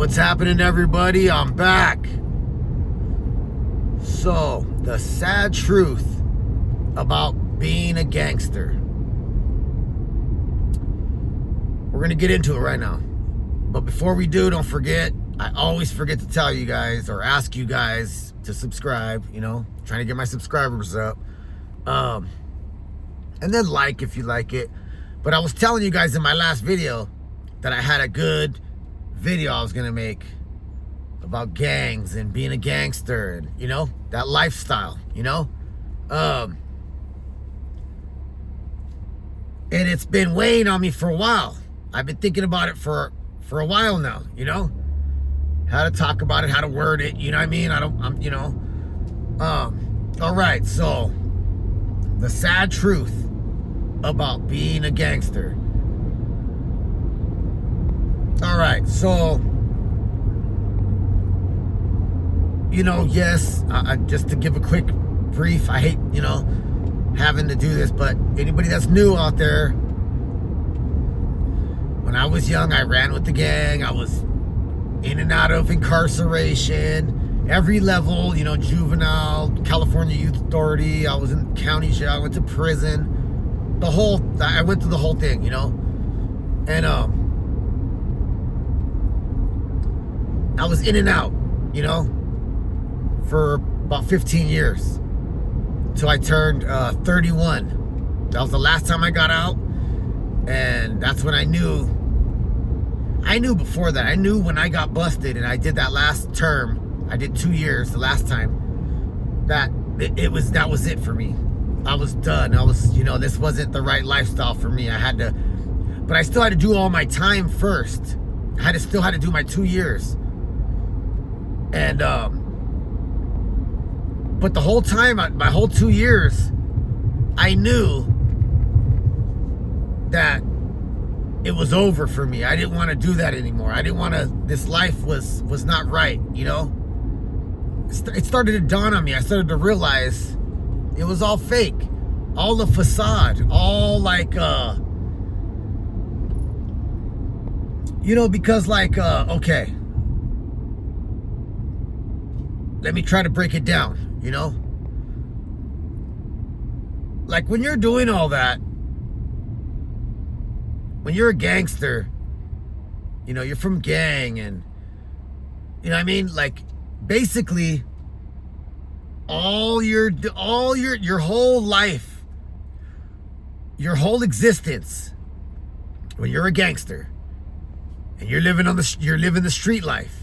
What's happening, everybody? I'm back. So, the sad truth about being a gangster. We're going to get into it right now. But before we do, don't forget, I always forget to tell you guys or ask you guys to subscribe, trying to get my subscribers up. And then like if you like it. But I was telling you guys in my last video that I had a good video I was gonna make about gangs and being a gangster and that lifestyle, and it's been weighing on me for a while. I've been thinking about it for a while now, how to talk about it, how to word it, you know what I mean? All right, so the sad truth about being a gangster. All right, so yes, just to give a quick brief, I hate having to do this, but anybody that's new out there, when I was young, I ran with the gang. I was in and out of incarceration, every level, juvenile, California Youth Authority. I was in county jail. I went to prison. I went through the whole thing, and I was in and out, for about 15 years till I turned 31. That was the last time I got out, and that's when I knew before that. I knew when I got busted and I did that last term, I did 2 years the last time, that that was it for me. I was done. I was, this wasn't the right lifestyle for me. But I still had to do all my time first. I still had to do my 2 years. And, but the whole time, my whole 2 years, I knew that it was over for me. I didn't want to do that anymore. I didn't want to, this life was not right, It started to dawn on me. I started to realize it was all fake. All the facade. All like, because okay. Let me try to break it down, Like when you're doing all that, when you're a gangster, you're from gang and, what I mean? Like basically all your whole life, your whole existence, when you're a gangster and you're living the street life,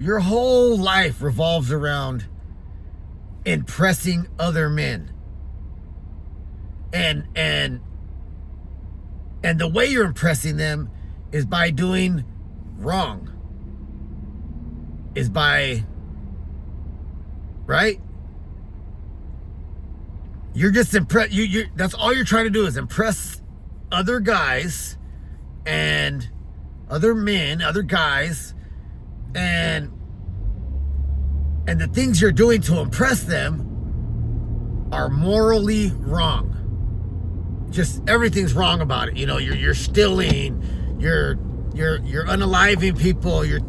your whole life revolves around impressing other men. And the way you're impressing them is by doing wrong. Right? You're just that's all you're trying to do is impress other guys and other men, other guys, and the things you're doing to impress them are morally wrong. Just everything's wrong about it. You're stealing, you're unaliving people, you're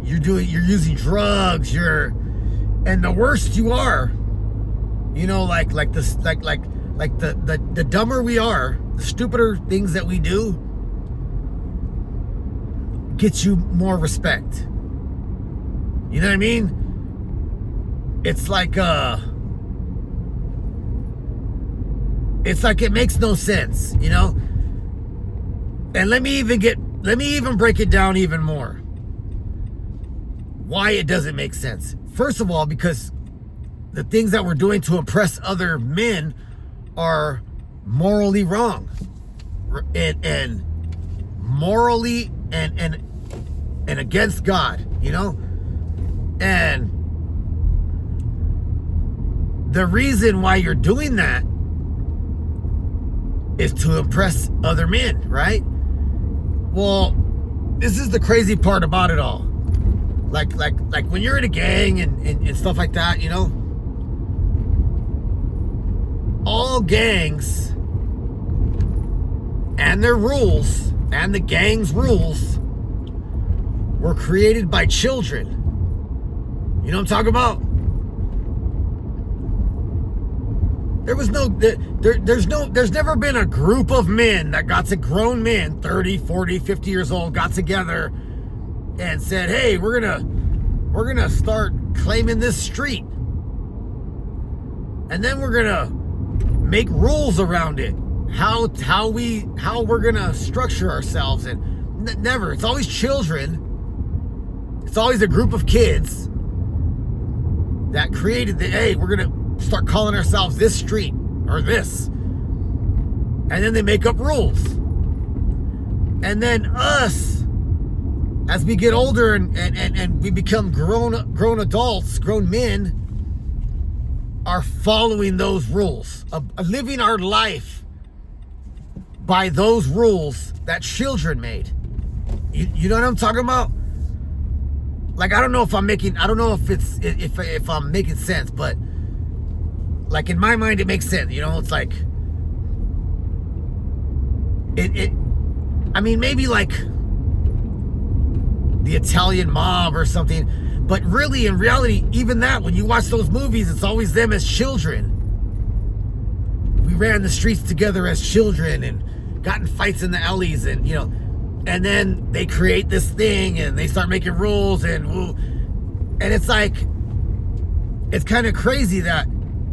using drugs, and the worse you are, like the dumber we are, the stupider things that we do gets you more respect. You know what I mean? It's like it makes no sense, And let me even break it down even more. Why it doesn't make sense. First of all, because the things that we're doing to impress other men are morally wrong. And morally and against God, And the reason why you're doing that is to impress other men, right? Well, this is the crazy part about it all. Like when you're in a gang and stuff like that, all gangs and their rules and the gang's rules were created by children. You know what I'm talking about? There's never been a group of men that got to grown men, 30, 40, 50 years old, got together and said, hey, we're gonna start claiming this street. And then we're gonna make rules around it. How we're gonna structure ourselves. And never. It's always children. It's always a group of kids that created hey, we're gonna start calling ourselves this street or this. And then they make up rules. And then us, as we get older and we become grown adults, grown men, are following those rules, of living our life by those rules that children made. You know what I'm talking about? Like, I don't know if I'm making sense, but like in my mind it makes sense. You know, it's like I mean, maybe like the Italian mob or something, but really in reality, even that, when you watch those movies, it's always them as children. We ran the streets together as children and got in fights in the alleys, and you know, and then they create this thing and they start making rules, and it's like, it's kind of crazy that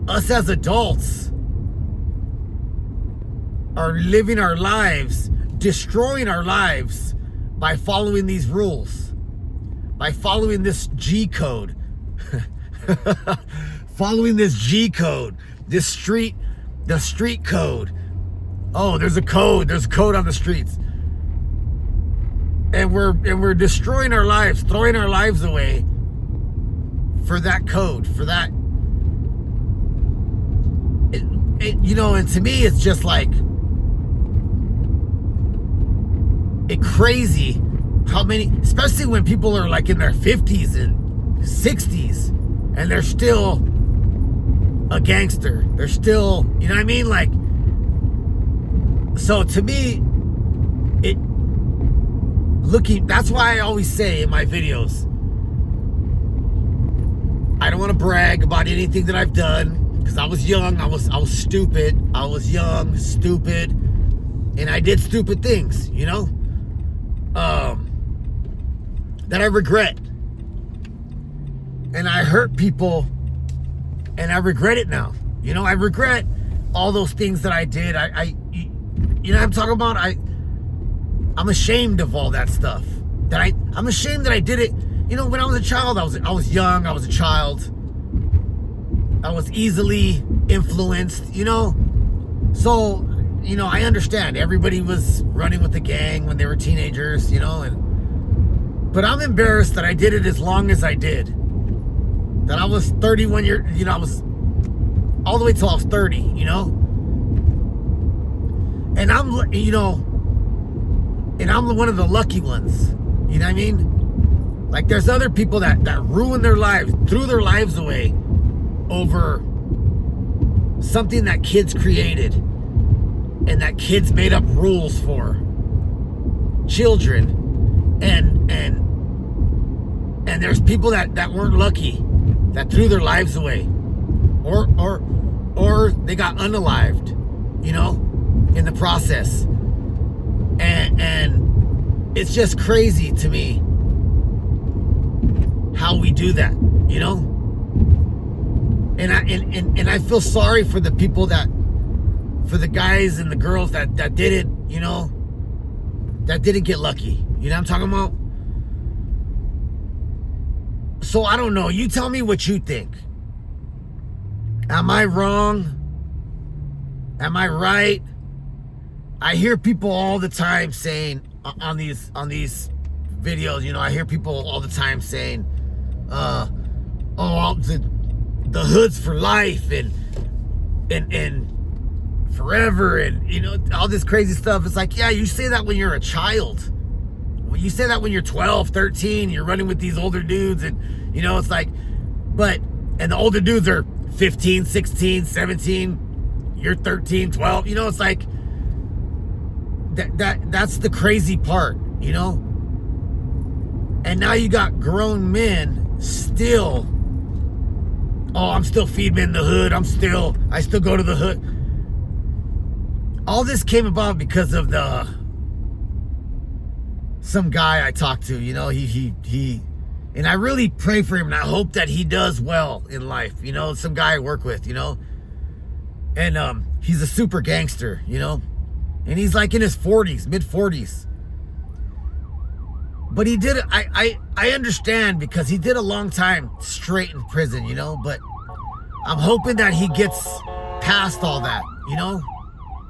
us as adults are living our lives, destroying our lives by following these rules, by following this G code, following this G code, the street code. Oh, there's a code on the streets. And we're destroying our lives, throwing our lives away for that code, for that. You know, and to me, it's just like, it's crazy how many, especially when people are like in their 50s and 60s, and they're still a gangster. They're still, you know what I mean? Like, so to me, that's why I always say in my videos, I don't want to brag about anything that I've done, because I was young, I was stupid. I was young, stupid, and I did stupid things, you know? That I regret. And I hurt people, and I regret it now. You know, I regret all those things that I did. You know what I'm talking about? I'm ashamed of all that stuff. I'm ashamed that I did it. You know, when I was a child, I was young, I was a child. I was easily influenced, you know? So, you know, I understand. Everybody was running with the gang when they were teenagers, you know? But I'm embarrassed that I did it as long as I did. That I was 31 years, you know, I was all the way till I was 30, you know? And I'm one of the lucky ones. You know what I mean? Like, there's other people that ruin their lives, threw their lives away over something that kids created and that kids made up rules for children, and there's people that weren't lucky, that threw their lives away, or they got unalived, you know, in the process. And it's just crazy to me how we do that, you know? And I feel sorry for the people for the guys and the girls that did it, you know, that didn't get lucky. You know what I'm talking about? So I don't know. You tell me what you think. Am I wrong? Am I right? I hear people all the time saying on these videos, you know, I hear people all the time saying, the hood's for life and forever, and you know, all this crazy stuff. It's like, yeah, you say that when you're a child. You say that when you're 12, 13, you're running with these older dudes, and you know, it's like, and the older dudes are 15, 16, 17, you're 13, 12, you know, it's like, that's the crazy part, you know? And now you got grown men still, oh, I'm still feeding in the hood. I still go to the hood. All this came about because of some guy I talked to, you know, he and I really pray for him and I hope that he does well in life, you know, some guy I work with, you know, and he's a super gangster, you know, and he's like in his 40s, mid 40s, but he did, I understand because he did a long time straight in prison, you know, but I'm hoping that he gets past all that, you know.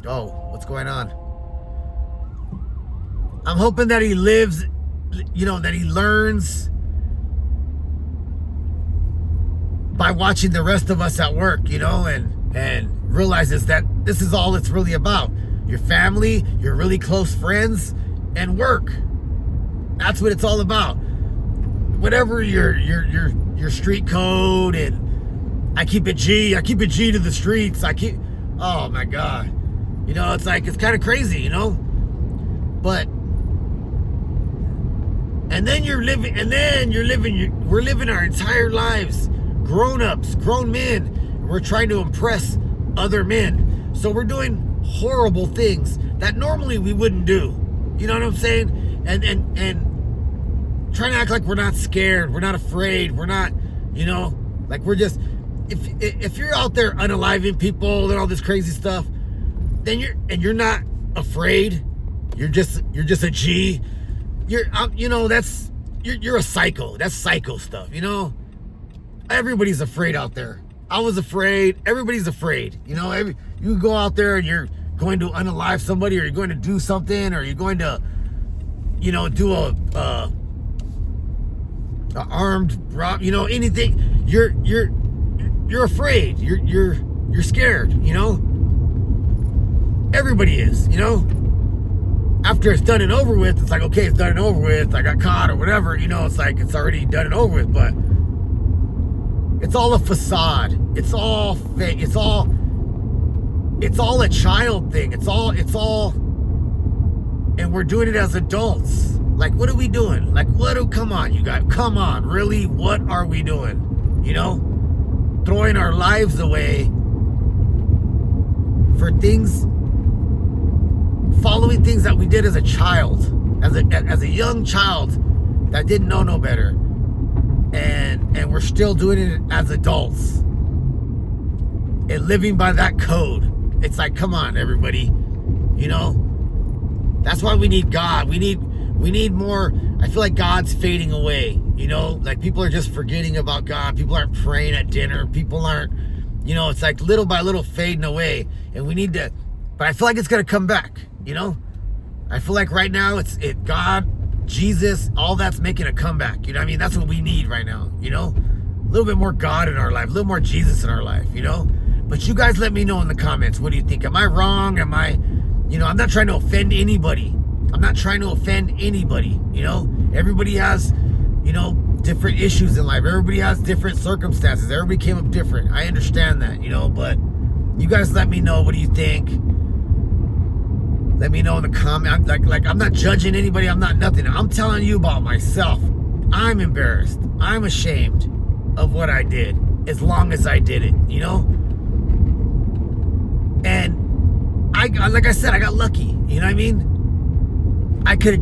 Oh, what's going on? I'm hoping that he lives, you know, that he learns by watching the rest of us at work, you know, and realizes that this is all it's really about. Your family, your really close friends, and work. That's what it's all about. Whatever your street code, and I keep it G to the streets. Oh my God. You know, it's like, it's kind of crazy, you know? But, we're living our entire lives, grown-ups, grown men. We're trying to impress other men. So we're doing horrible things that normally we wouldn't do. You know what I'm saying? And trying to act like we're not scared, we're not afraid, we're not, you know, like we're just, if you're out there unaliving people and all this crazy stuff, then you're not afraid. You're just a G. You know, you're a psycho. That's psycho stuff, you know? Everybody's afraid out there. I was afraid. Everybody's afraid. You know, you go out there and you're going to unalive somebody, or you're going to do something, or you're going to, you know, do a armed rob, you know, anything. You're afraid. You're scared, you know? Everybody is, you know? After it's done and over with, it's like, okay, it's done and over with. I got caught or whatever, you know, it's like, it's already done and over with, but it's all a facade. It's all fake. It's all a child thing. It's all, and we're doing it as adults. Like, what are we doing? Like, come on, you guys, come on, really, what are we doing? You know? Throwing our lives away for things, following things that we did as a child, as a young child that didn't know no better, and we're still doing it as adults and living by that code. It's like, come on, everybody, you know. That's why we need God. We need more. I feel like God's fading away, you know, like people are just forgetting about God. People aren't praying at dinner. People aren't, you know, it's like little by little fading away, and we need to, but I feel like it's going to come back, you know. I feel like right now God, Jesus, all that's making a comeback, you know what I mean? That's what we need right now, you know, a little bit more God in our life, a little more Jesus in our life, you know. But you guys let me know in the comments, what do you think? Am I wrong? Am I, you know, I'm not trying to offend anybody. I'm not trying to offend anybody, you know. Everybody has, you know, different issues in life. Everybody has different circumstances. Everybody came up different. I understand that, you know, but you guys let me know, what do you think? Let me know in the comment. Like I'm not judging anybody. I'm not nothing. I'm telling you about myself. I'm embarrassed. I'm ashamed of what I did, as long as I did it, you know. And like I said, I got lucky. You know what I mean? I could have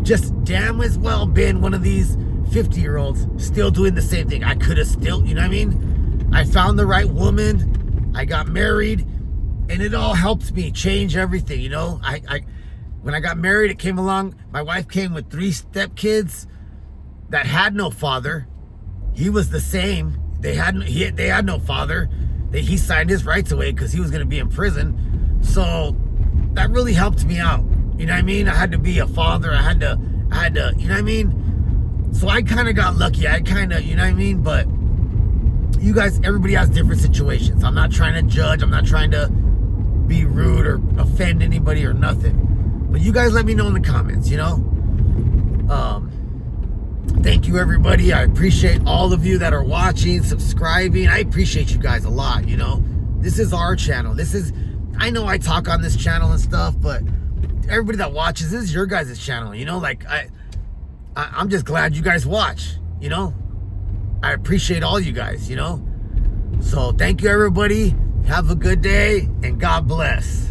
just damn as well been one of these 50-year-olds still doing the same thing. I could have still, you know what I mean? I found the right woman. I got married, and it all helped me change everything, you know? When I got married, it came along. My wife came with 3 stepkids that had no father. He was the same. They had no father. He signed his rights away because he was going to be in prison. So that really helped me out. You know what I mean? I had to be a father. I had to, you know what I mean? So I kind of got lucky. I kind of, you know what I mean? But you guys, everybody has different situations. I'm not trying to judge. I'm not trying to be rude or offend anybody or nothing. But you guys let me know in the comments, you know? Thank you, everybody. I appreciate all of you that are watching, subscribing. I appreciate you guys a lot, you know? This is our channel. I know I talk on this channel and stuff, but everybody that watches, this is your guys' channel, you know, like I'm just glad you guys watch, you know. I appreciate all you guys, you know. So thank you, everybody. Have a good day, and God bless.